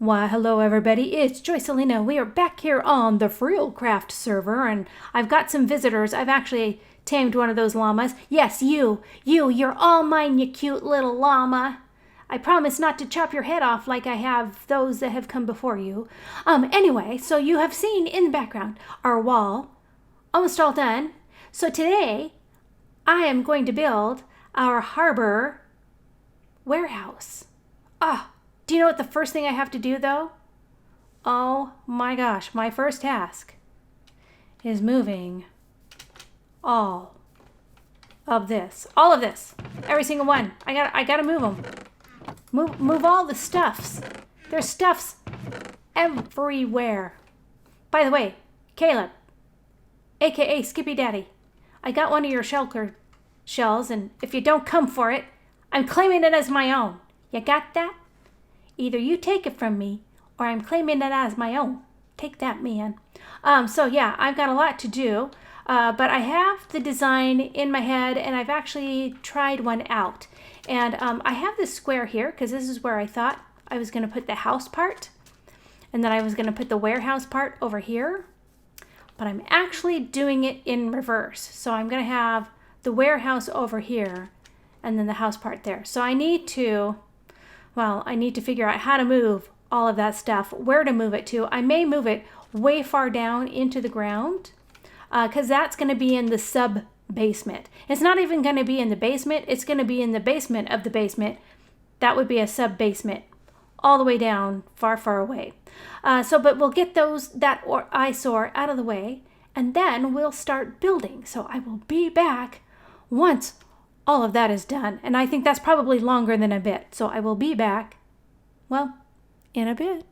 Why, hello everybody, it's Joycelina. We are back here on the FrilCraft server, and I've got some visitors. I've actually tamed one of those llamas. Yes, you're all mine, you cute little llama. I promise not to chop your head off like I have those that have come before you. Anyway, so you have seen in the background our wall, almost all done. So today, I am going to build our harbor warehouse. Do you know what the first thing I have to do, though? Oh my gosh, my first task is moving all of this. All of this. Every single one. I gotta move them. Move all the stuffs. There's stuffs everywhere. By the way, Caleb, aka Skippy Daddy, I got one of your shulker shells, and if you don't come for it, I'm claiming it as my own. You got that? Either you take it from me, or I'm claiming it as my own. Take that, man. So yeah, I've got a lot to do, but I have the design in my head, and I've actually tried one out. And I have this square here, because this is where I thought I was going to put the house part, and then I was going to put the warehouse part over here. But I'm actually doing it in reverse. So I'm going to have the warehouse over here, and then the house part there. So I need to figure out how to move all of that stuff, where to move it to. I may move it way far down into the ground because that's going to be in the sub-basement. It's not even going to be in the basement. It's going to be in the basement of the basement. That would be a sub-basement all the way down, far, far away. But we'll get that eyesore out of the way, and then we'll start building. So I will be back once all of that is done. And I think that's probably longer than a bit. So I will be back, well, in a bit.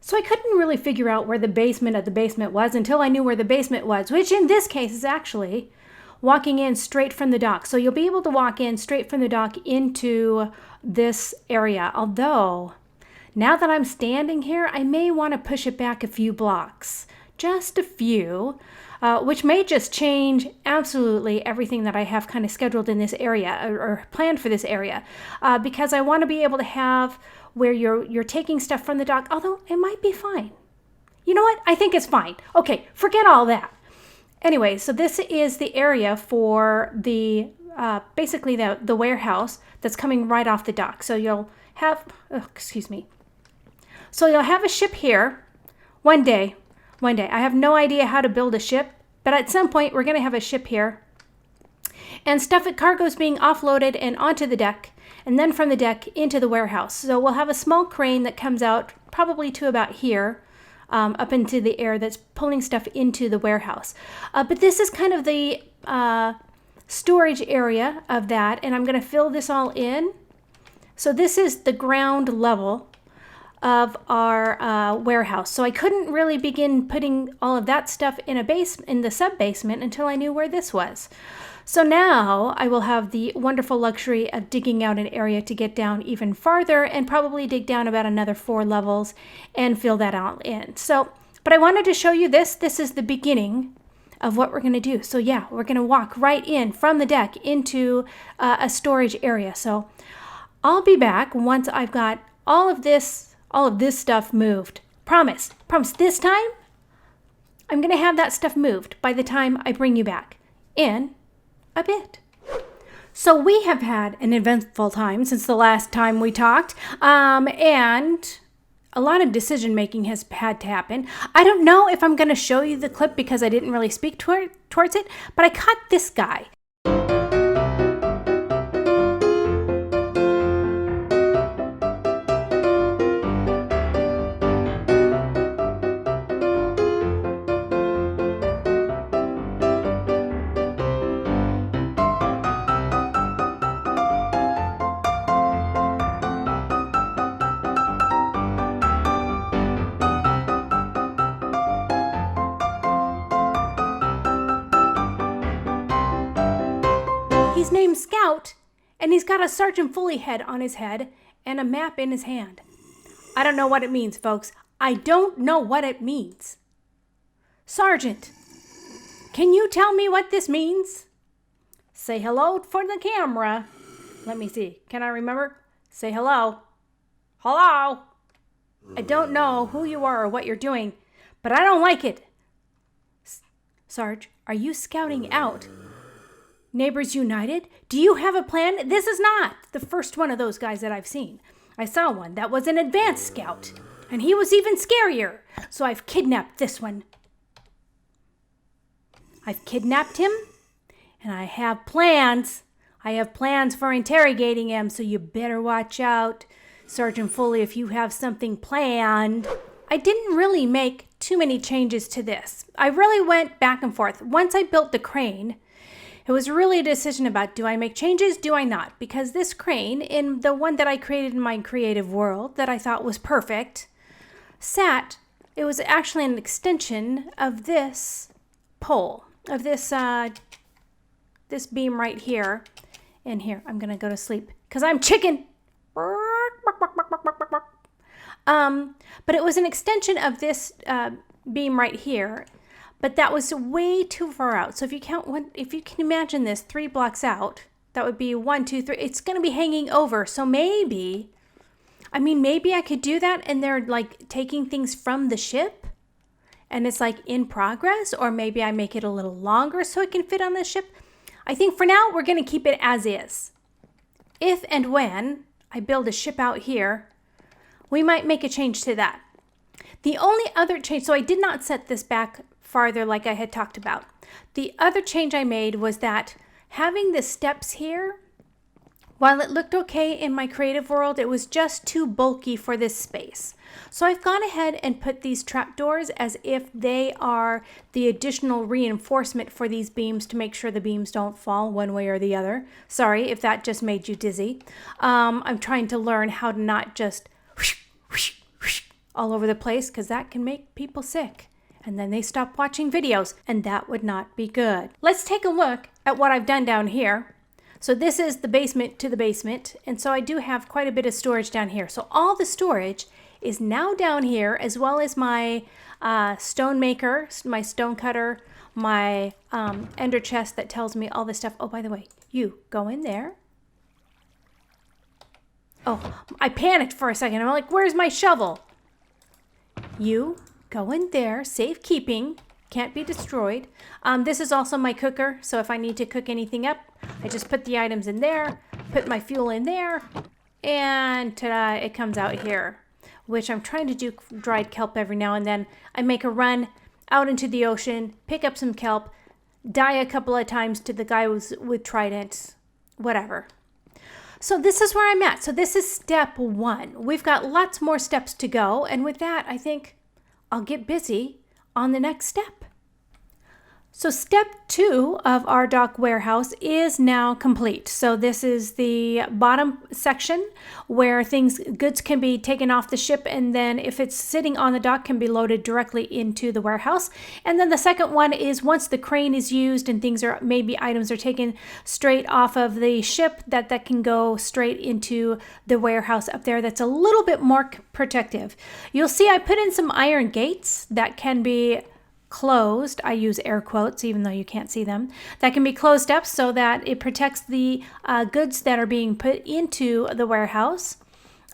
So I couldn't really figure out where the basement of the basement was until I knew where the basement was, which in this case is actually walking in straight from the dock. So you'll be able to walk in straight from the dock into this area. Although, now that I'm standing here, I may want to push it back a few blocks. Just a few. Which may just change absolutely everything that I have kind of scheduled in this area or planned for this area, because I want to be able to have where you're taking stuff from the dock, although it might be fine. You know what? I think it's fine. Okay, forget all that. Anyway, so this is the area for the basically the warehouse that's coming right off the dock. So you'll have, So you'll have a ship here one day. I have no idea how to build a ship, but at some point we're going to have a ship here. And cargo's being offloaded and onto the deck, and then from the deck into the warehouse. So we'll have a small crane that comes out probably to about here, up into the air, that's pulling stuff into the warehouse. But this is kind of the storage area of that, and I'm going to fill this all in. So this is the ground level of our warehouse. So I couldn't really begin putting all of that stuff in the sub-basement until I knew where this was. So now I will have the wonderful luxury of digging out an area to get down even farther and probably dig down about another 4 levels and fill that out in. But I wanted to show you this. This is the beginning of what we're going to do. So yeah, we're going to walk right in from the deck into a storage area. So I'll be back once I've got all of this stuff moved. Promise this time, I'm going to have that stuff moved by the time I bring you back in a bit. So we have had an eventful time since the last time we talked, and a lot of decision making has had to happen. I don't know if I'm going to show you the clip because I didn't really speak towards it, but I caught this guy. He's named Scout, and he's got a Sergeant Fully head on his head and a map in his hand. I don't know what it means, folks. I don't know what it means. Sergeant, can you tell me what this means? Say hello for the camera. Let me see. Can I remember? Say hello. Hello. I don't know who you are or what you're doing, but I don't like it. Sarge, are you scouting out Neighbors United? Do you have a plan? This is not the first one of those guys that I've seen. I saw one that was an advanced scout, and he was even scarier. So I've kidnapped this one. I've kidnapped him, and I have plans. I have plans for interrogating him, so you better watch out, Sergeant Foley, if you have something planned. I didn't really make too many changes to this. I really went back and forth. Once I built the crane, it was really a decision about, do I make changes, do I not? Because this crane, in the one that I created in my creative world that I thought was perfect, it was actually an extension of this pole, of this beam right here. And here, I'm going to go to sleep because I'm chicken. But it was an extension of this beam right here, but that was way too far out. So if you can imagine this 3 blocks out, that would be 1, 2, 3. It's going to be hanging over. So maybe I could do that, and they're like taking things from the ship, and it's like in progress, or maybe I make it a little longer so it can fit on the ship. I think for now we're going to keep it as is. If and when I build a ship out here, we might make a change to that. The only other change, so I did not set this back farther like I had talked about. The other change I made was that having the steps here, while it looked okay in my creative world, it was just too bulky for this space. So I've gone ahead and put these trapdoors as if they are the additional reinforcement for these beams to make sure the beams don't fall one way or the other. Sorry if that just made you dizzy. I'm trying to learn how to not just all over the place, because that can make people sick. And then they stop watching videos, and that would not be good. Let's take a look at what I've done down here. So this is the basement to the basement, and so I do have quite a bit of storage down here. So all the storage is now down here, as well as my stone maker, my stone cutter, my ender chest that tells me all this stuff. Oh, by the way, you go in there. Oh, I panicked for a second. I'm like, where's my shovel? You go in there, safekeeping, can't be destroyed. This is also my cooker, so if I need to cook anything up, I just put the items in there, put my fuel in there, and ta-da, it comes out here, which I'm trying to do dried kelp every now and then. I make a run out into the ocean, pick up some kelp, die a couple of times to the guy with tridents, whatever. So this is where I'm at. So this is step 1. We've got lots more steps to go. And with that, I think I'll get busy on the next step. So step 2 of our dock warehouse is now complete. So this is the bottom section where goods can be taken off the ship, and then if it's sitting on the dock, can be loaded directly into the warehouse. And then the second one is once the crane is used and maybe items are taken straight off of the ship, that can go straight into the warehouse up there. That's a little bit more protective. You'll see I put in some iron gates that can be closed. I use air quotes even though you can't see them. That can be closed up so that it protects the goods that are being put into the warehouse.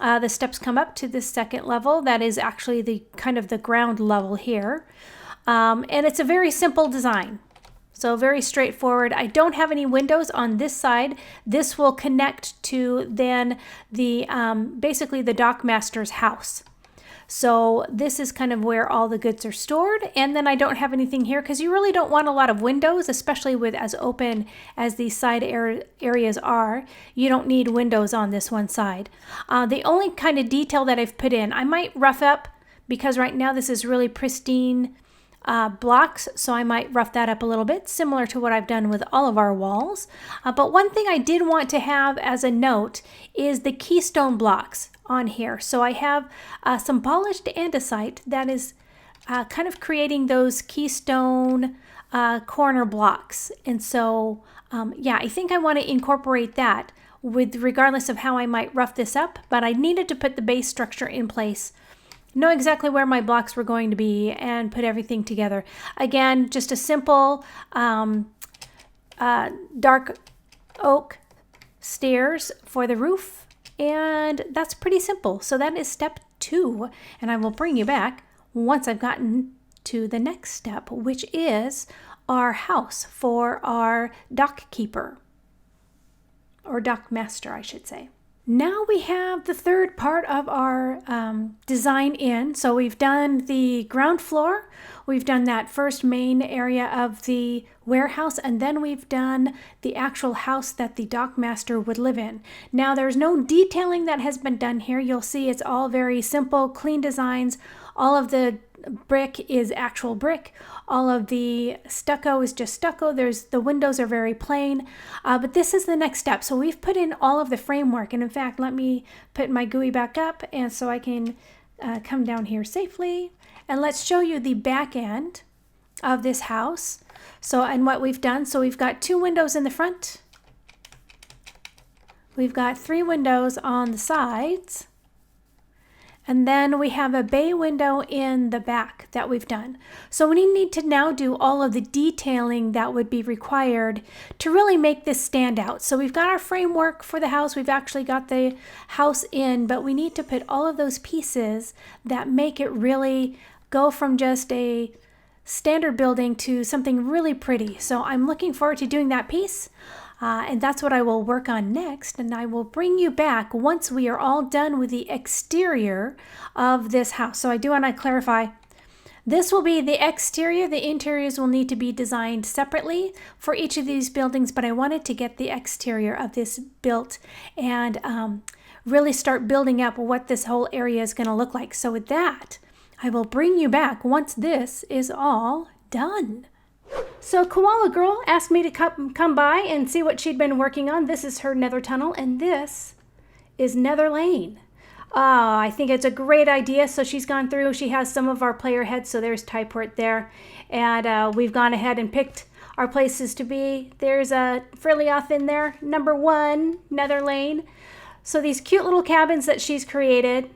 The steps come up to this second level. That is actually the kind of the ground level here. And it's a very simple design. So very straightforward. I don't have any windows on this side. This will connect to then the basically the dockmaster's house. So this is kind of where all the goods are stored. And then I don't have anything here because you really don't want a lot of windows, especially with as open as these side areas are. You don't need windows on this one side. The only kind of detail that I've put in, I might rough up because right now this is really pristine blocks. So I might rough that up a little bit, similar to what I've done with all of our walls. But one thing I did want to have as a note is the keystone blocks on here. So I have some polished andesite that is kind of creating those keystone corner blocks. And so, yeah, I think I want to incorporate that regardless of how I might rough this up, but I needed to put the base structure in place, know exactly where my blocks were going to be, and put everything together. Again, just a simple dark oak stairs for the roof. And that's pretty simple. So that is step 2, and I will bring you back once I've gotten to the next step, which is our house for our dock keeper, or dock master, I should say. Now we have the third part of our design in. So we've done the ground floor, we've done that first main area of the warehouse, and then we've done the actual house that the dock master would live in. Now there's no detailing that has been done here. You'll see it's all very simple, clean designs. All of the brick is actual brick. All of the stucco is just stucco. The windows are very plain, but this is the next step. So we've put in all of the framework, and in fact, let me put my GUI back up, and so I can come down here safely, and let's show you the back end of this house. So, and what we've done, so we've got 2 windows in the front. We've got 3 windows on the sides. And then we have a bay window in the back that we've done. So we need to now do all of the detailing that would be required to really make this stand out. So we've got our framework for the house. We've actually got the house in, but we need to put all of those pieces that make it really go from just a standard building to something really pretty. So I'm looking forward to doing that piece. And that's what I will work on next, and I will bring you back once we are all done with the exterior of this house. So I do want to clarify, this will be the exterior. The interiors will need to be designed separately for each of these buildings, but I wanted to get the exterior of this built and really start building up what this whole area is going to look like. So with that, I will bring you back once this is all done. So KoalaGirl asked me to come by and see what she'd been working on. This is her Nether Tunnel, and this is Nether Lane. I think it's a great idea. So she's gone through, she has some of our player heads, so there's Typort there. And we've gone ahead and picked our places to be. There's a FrilCraft in there, number 1, Nether Lane. So these cute little cabins that she's created,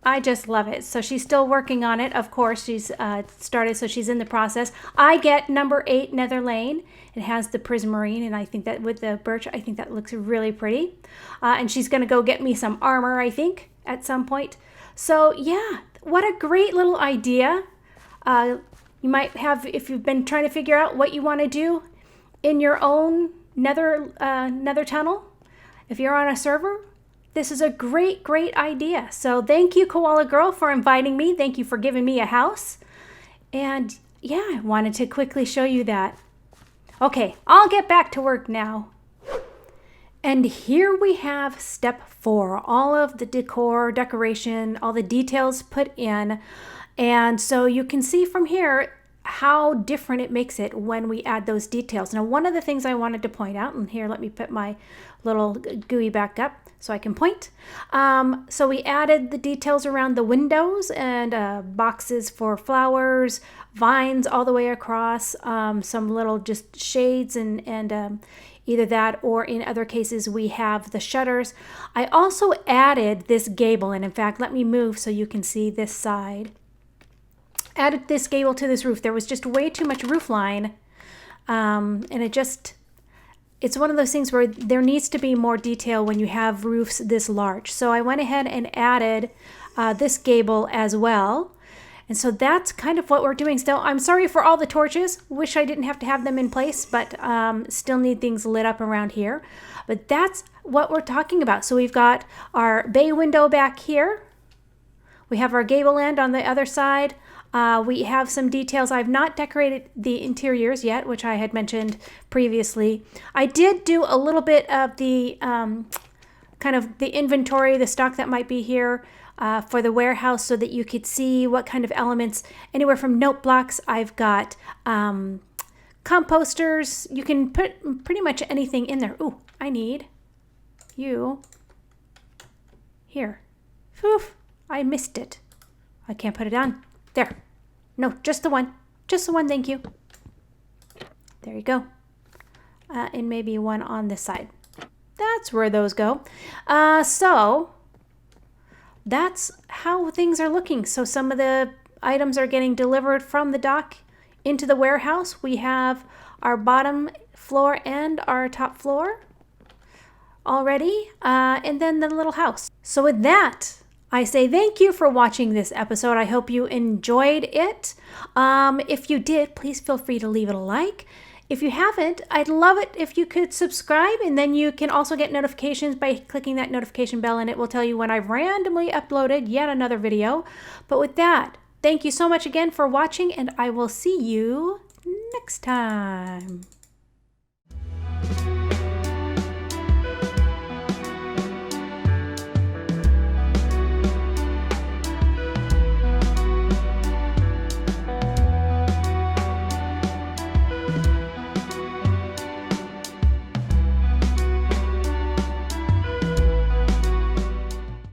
I just love it. So she's still working on it. Of course, she's started, so she's in the process. I get number 8, Nether Lane. It has the prismarine, and I think that with the birch, I think that looks really pretty. And she's going to go get me some armor, I think, at some point. So yeah, what a great little idea. You might have, if you've been trying to figure out what you want to do in your own Nether Tunnel, if you're on a server, this is a great, great idea. So thank you, KoalaGirl, for inviting me. Thank you for giving me a house. And yeah, I wanted to quickly show you that. Okay, I'll get back to work now. And here we have step 4, all of the decor, decoration, all the details put in. And so you can see from here how different it makes it when we add those details. Now, one of the things I wanted to point out, and here, let me put my little GUI back up so I can point. So we added the details around the windows and boxes for flowers, vines all the way across, some little just shades and either that, or in other cases we have the shutters. I also added this gable, and in fact, let me move so you can see this side. Added this gable to this roof. There was just way too much roof line, and it's one of those things where there needs to be more detail when you have roofs this large. So I went ahead and added this gable as well. And so that's kind of what we're doing still. I'm sorry for all the torches. Wish I didn't have to have them in place, but still need things lit up around here. But that's what we're talking about. So we've got our bay window back here. We have our gable end on the other side. We have some details. I've not decorated the interiors yet, which I had mentioned previously. I did do a little bit of the kind of the inventory, the stock that might be here for the warehouse, so that you could see what kind of elements, anywhere from note blocks. I've got composters. You can put pretty much anything in there. Ooh, I need you here. Oof, I missed it. I can't put it on. There. No, just the one. Just the one, thank you. There you go. And maybe one on this side. That's where those go. So that's how things are looking. So some of the items are getting delivered from the dock into the warehouse. We have our bottom floor and our top floor already. And then the little house. So with that, I say thank you for watching this episode. I hope you enjoyed it. If you did, please feel free to leave it a like. If you haven't, I'd love it if you could subscribe, and then you can also get notifications by clicking that notification bell, and it will tell you when I've randomly uploaded yet another video. But with that, thank you so much again for watching, and I will see you next time.